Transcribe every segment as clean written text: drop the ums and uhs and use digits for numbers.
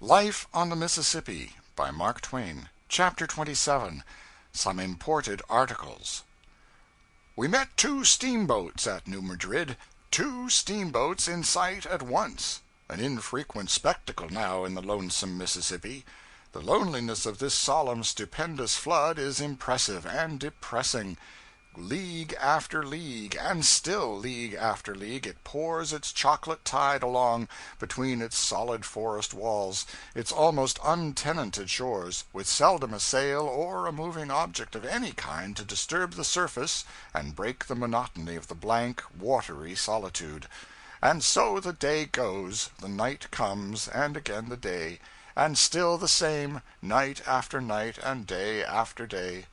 Life on the Mississippi by Mark Twain. Chapter 27. Some Imported Articles. We met two steamboats at New Madrid, two steamboats in sight at once, an infrequent spectacle now in the lonesome Mississippi. The loneliness of this solemn, stupendous flood is impressive and depressing. League after league, and still league after league, it pours its chocolate tide along between its solid forest walls, its almost untenanted shores, with seldom a sail or a moving object of any kind to disturb the surface and break the monotony of the blank, watery solitude. And so the day goes, the night comes, and again the day, and still the same, night after night and day after day.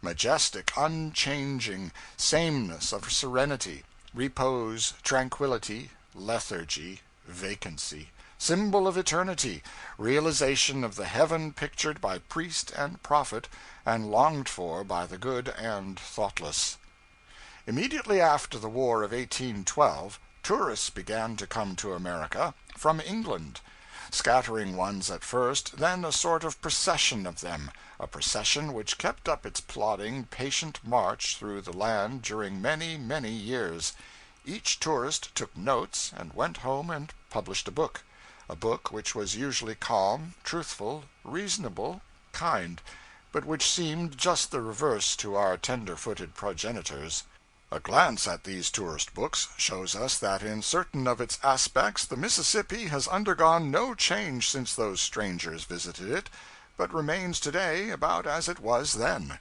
Majestic, unchanging sameness of serenity, repose, tranquillity, lethargy, vacancy, symbol of eternity, realization of the heaven pictured by priest and prophet and longed for by the good and thoughtless. Immediately after the War of 1812, tourists began to come to America from England. Scattering ones at first, then a sort of procession of them, a procession which kept up its plodding, patient march through the land during many, many years. Each tourist took notes and went home and published a book which was usually calm, truthful, reasonable, kind, but which seemed just the reverse to our tender-footed progenitors. A glance at these tourist books shows us that in certain of its aspects the Mississippi has undergone no change since those strangers visited it, but remains today about as it was then.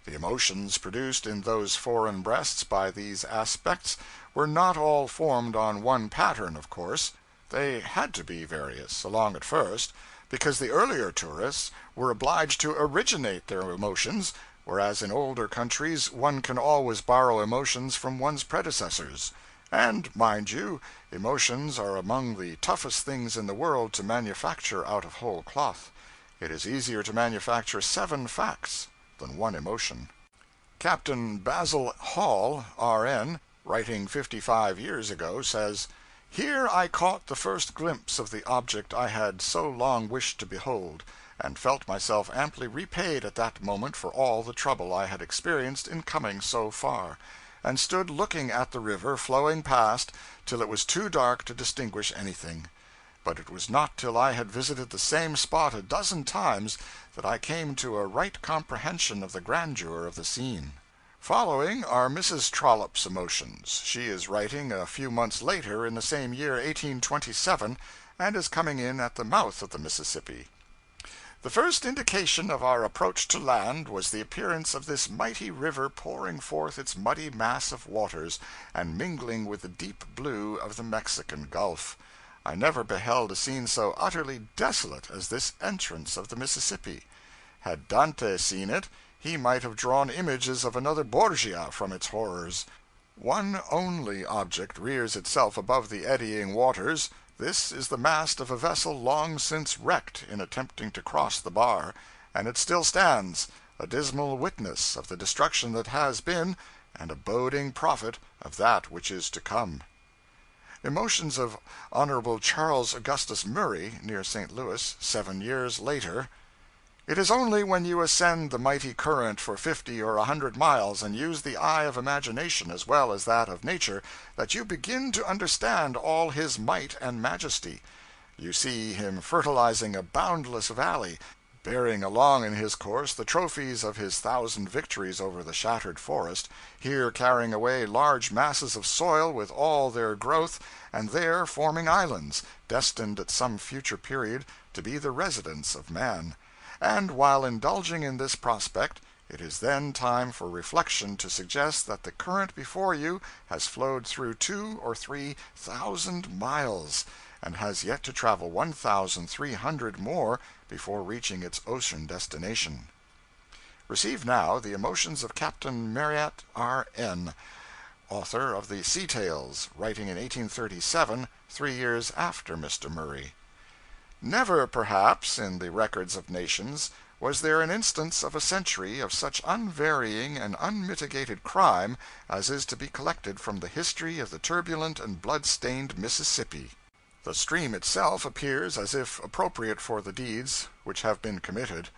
The emotions produced in those foreign breasts by these aspects were not all formed on one pattern, of course. They had to be various, along at first, because the earlier tourists were obliged to originate their emotions, whereas in older countries one can always borrow emotions from one's predecessors. And, mind you, emotions are among the toughest things in the world to manufacture out of whole cloth. It is easier to manufacture 7 facts than one emotion. Captain Basil Hall, R.N., writing 55 years ago, says, "Here I caught the first glimpse of the object I had so long wished to behold, and felt myself amply repaid at that moment for all the trouble I had experienced in coming so far, and stood looking at the river flowing past till it was too dark to distinguish anything. But it was not till I had visited the same spot a dozen times that I came to a right comprehension of the grandeur of the scene." Following are Mrs. Trollope's emotions. She is writing a few months later in the same year, 1827, and is coming in at the mouth of the Mississippi. "The first indication of our approach to land was the appearance of this mighty river pouring forth its muddy mass of waters, and mingling with the deep blue of the Mexican Gulf. I never beheld a scene so utterly desolate as this entrance of the Mississippi. Had Dante seen it, he might have drawn images of another Borgia from its horrors. One only object rears itself above the eddying waters. This is the mast of a vessel long since wrecked in attempting to cross the bar, and it still stands, a dismal witness of the destruction that has been, and a boding prophet of that which is to come." Emotions of Hon. Charles Augustus Murray, near St. Louis, 7 years later. "It is only when you ascend the mighty current for 50 or 100 miles, and use the eye of imagination as well as that of nature, that you begin to understand all his might and majesty. You see him fertilizing a boundless valley, bearing along in his course the trophies of his 1,000 victories over the shattered forest, here carrying away large masses of soil with all their growth, and there forming islands, destined at some future period to be the residence of man. And while indulging in this prospect, it is then time for reflection to suggest that the current before you has flowed through 2 or 3,000 miles, and has yet to travel 1,300 more before reaching its ocean destination." Receive now the emotions of Captain Marryat, R.N., author of the Sea Tales, writing in 1837, 3 years after Mr. Murray. "Never, perhaps, in the records of nations, was there an instance of a century of such unvarying and unmitigated crime as is to be collected from the history of the turbulent and blood-stained Mississippi. The stream itself appears as if appropriate for the deeds which have been committed.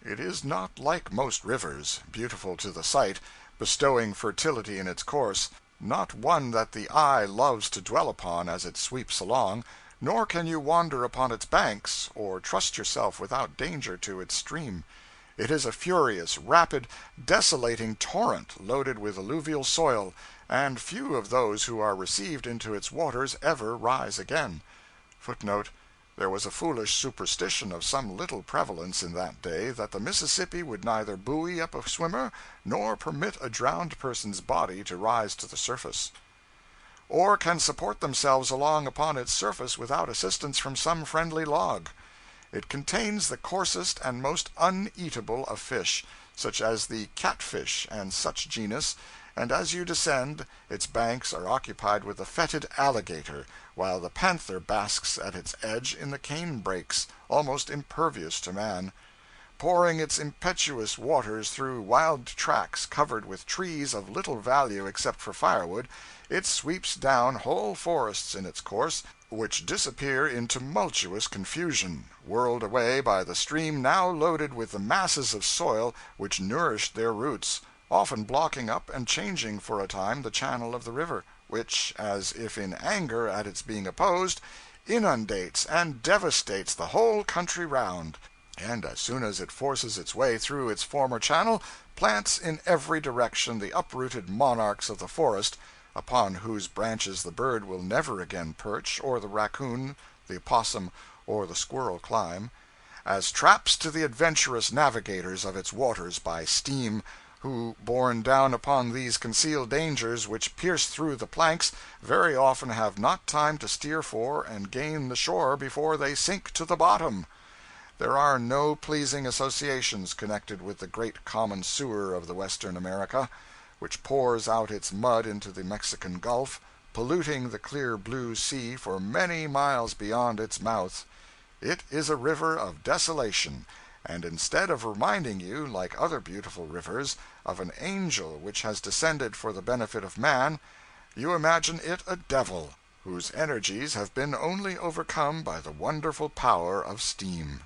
It is not like most rivers, beautiful to the sight, bestowing fertility in its course, not one that the eye loves to dwell upon as it sweeps along, nor can you wander upon its banks, or trust yourself without danger to its stream. It is a furious, rapid, desolating torrent loaded with alluvial soil, and few of those who are received into its waters ever rise again. [Footnote: There was a foolish superstition of some little prevalence in that day that the Mississippi would neither buoy up a swimmer nor permit a drowned person's body to rise to the surface, or can support themselves along upon its surface without assistance from some friendly log. It contains the coarsest and most uneatable of fish, such as the catfish and such genus, and as you descend, its banks are occupied with the fetid alligator, while the panther basks at its edge in the cane brakes, almost impervious to man. Pouring its impetuous waters through wild tracts covered with trees of little value except for firewood, it sweeps down whole forests in its course, which disappear in tumultuous confusion, whirled away by the stream now loaded with the masses of soil which nourished their roots, often blocking up and changing for a time the channel of the river, which, as if in anger at its being opposed, inundates and devastates the whole country round, and as soon as it forces its way through its former channel, plants in every direction the uprooted monarchs of the forest, upon whose branches the bird will never again perch, or the raccoon, the opossum, or the squirrel climb, as traps to the adventurous navigators of its waters by steam, who, borne down upon these concealed dangers which pierce through the planks, very often have not time to steer for and gain the shore before they sink to the bottom. There are no pleasing associations connected with the great common sewer of the Western America, which pours out its mud into the Mexican Gulf, polluting the clear blue sea for many miles beyond its mouth. It is a river of desolation, and instead of reminding you, like other beautiful rivers, of an angel which has descended for the benefit of man, you imagine it a devil, whose energies have been only overcome by the wonderful power of steam.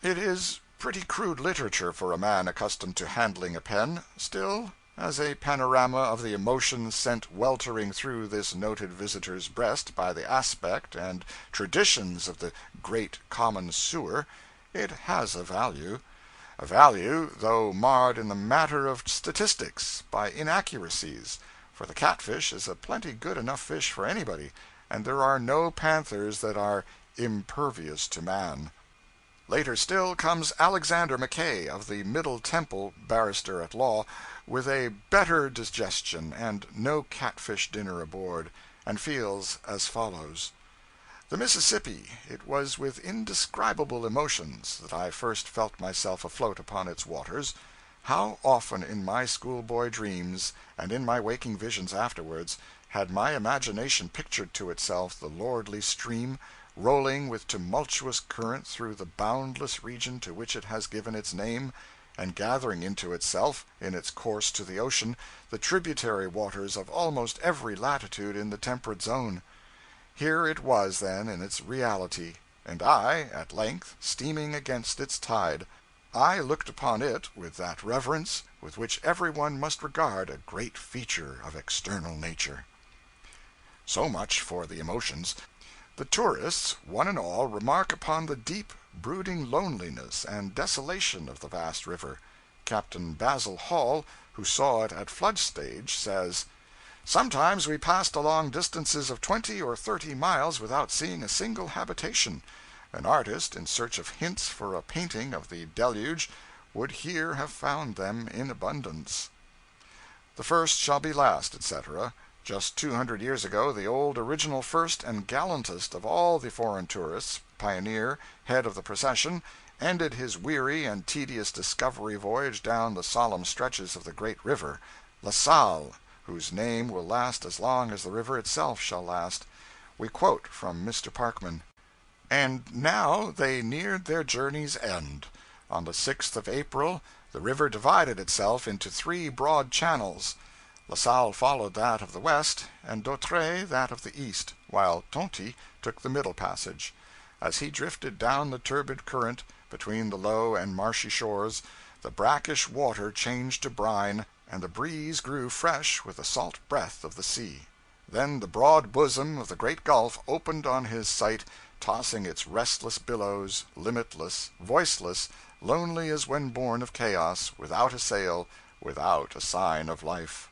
It is pretty crude literature for a man accustomed to handling a pen; still, as a panorama of the emotions sent weltering through this noted visitor's breast by the aspect and traditions of the great common sewer, it has a value, though marred in the matter of statistics by inaccuracies, for the catfish is a plenty good enough fish for anybody, and there are no panthers that are impervious to man. Later still comes Alexander Mackay, of the Middle Temple, barrister at law, with a better digestion and no catfish dinner aboard, and feels as follows: The Mississippi, it was with indescribable emotions that I first felt myself afloat upon its waters. How often in my schoolboy dreams, and in my waking visions afterwards, had my imagination pictured to itself the lordly stream, rolling with tumultuous current through the boundless region to which it has given its name, and gathering into itself, in its course to the ocean, the tributary waters of almost every latitude in the temperate zone. Here it was, then, in its reality, and I, at length, steaming against its tide. I looked upon it with that reverence with which every one must regard a great feature of external nature. So much for the emotions. The tourists, one and all, remark upon the deep, brooding loneliness and desolation of the vast river. Captain Basil Hall, who saw it at flood stage, says: Sometimes we passed along distances of 20 or 30 miles without seeing a single habitation. An artist, in search of hints for a painting of the deluge, would here have found them in abundance. The first shall be last, etc. Just 200 years ago, the old original first and gallantest of all the foreign tourists, pioneer, head of the procession, ended his weary and tedious discovery voyage down the solemn stretches of the great river, La Salle, whose name will last as long as the river itself shall last. We quote from Mr. Parkman: And now they neared their journey's end. On the 6th of April the river divided itself into 3 broad channels. La Salle followed that of the west, and Dautrey that of the east, while Tonty took the middle passage. As he drifted down the turbid current between the low and marshy shores, the brackish water changed to brine, and the breeze grew fresh with the salt breath of the sea. Then the broad bosom of the great Gulf opened on his sight, tossing its restless billows, limitless, voiceless, lonely as when born of chaos, without a sail, without a sign of life.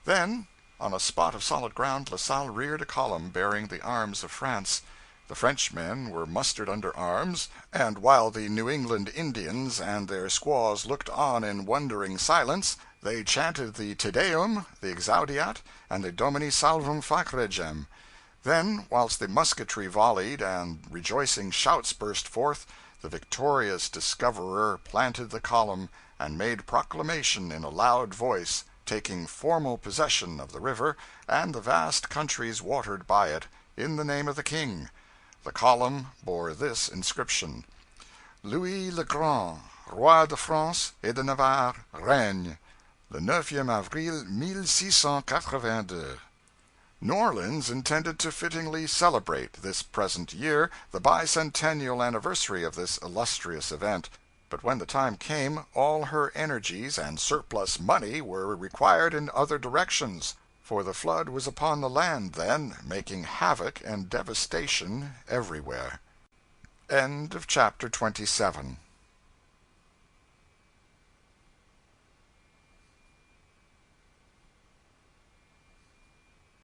Then, on a spot of solid ground, La Salle reared a column bearing the arms of France. The Frenchmen were mustered under arms, and while the New England Indians and their squaws looked on in wondering silence, they chanted the Te Deum, the Exaudiat, and the Domini Salvum Fac Regem. Then, whilst the musketry volleyed and rejoicing shouts burst forth, the victorious discoverer planted the column and made proclamation in a loud voice, taking formal possession of the river and the vast countries watered by it, in the name of the king. The column bore this inscription: Louis le Grand, Roi de France et de Navarre, règne, le 9e avril 1682. New Orleans intended to fittingly celebrate, this present year, the bicentennial anniversary of this illustrious event, but when the time came, all her energies and surplus money were required in other directions, for the flood was upon the land then, making havoc and devastation everywhere. End of chapter 27.